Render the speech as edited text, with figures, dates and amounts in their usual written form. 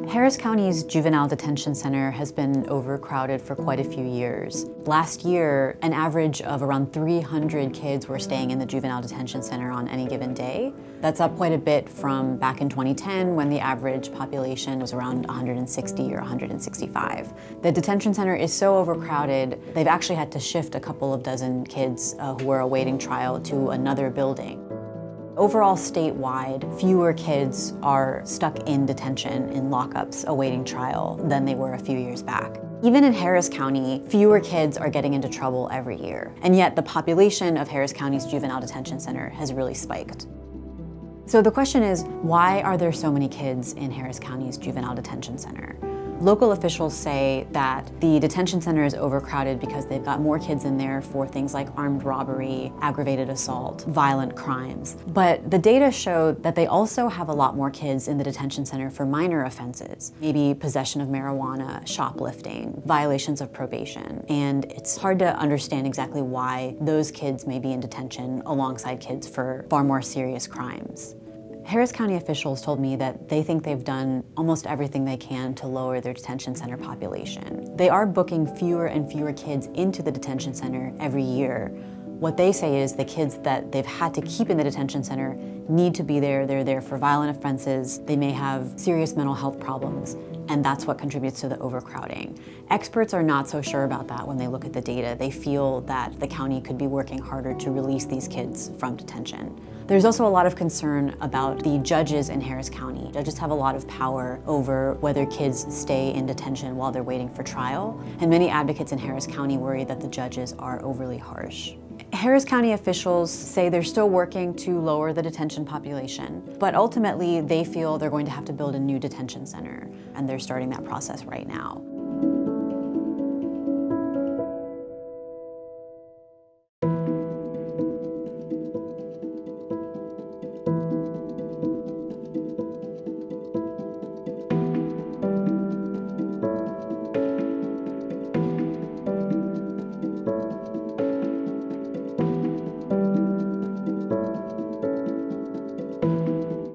Harris County's juvenile detention center has been overcrowded for quite a few years. Last year, an average of around 300 kids were staying in the juvenile detention center on any given day. That's up quite a bit from back in 2010 when the average population was around 160 or 165. The detention center is so overcrowded, they've actually had to shift a couple of dozen kids who were awaiting trial to another building. Overall, statewide, fewer kids are stuck in detention in lockups awaiting trial than they were a few years back. Even in Harris County, fewer kids are getting into trouble every year. And yet the population of Harris County's juvenile detention center has really spiked. So the question is, why are there so many kids in Harris County's juvenile detention center? Local officials say that the detention center is overcrowded because they've got more kids in there for things like armed robbery, aggravated assault, violent crimes. But the data show that they also have a lot more kids in the detention center for minor offenses, maybe possession of marijuana, shoplifting, violations of probation. And it's hard to understand exactly why those kids may be in detention alongside kids for far more serious crimes. Harris County officials told me that they think they've done almost everything they can to lower their detention center population. They are booking fewer and fewer kids into the detention center every year. What they say is the kids that they've had to keep in the detention center need to be there. They're there for violent offenses. They may have serious mental health problems, and that's what contributes to the overcrowding. Experts are not so sure about that when they look at the data. They feel that the county could be working harder to release these kids from detention. There's also a lot of concern about the judges in Harris County. Judges have a lot of power over whether kids stay in detention while they're waiting for trial, and many advocates in Harris County worry that the judges are overly harsh. Harris County officials say they're still working to lower the detention population, but ultimately they feel they're going to have to build a new detention center, and they're starting that process right now.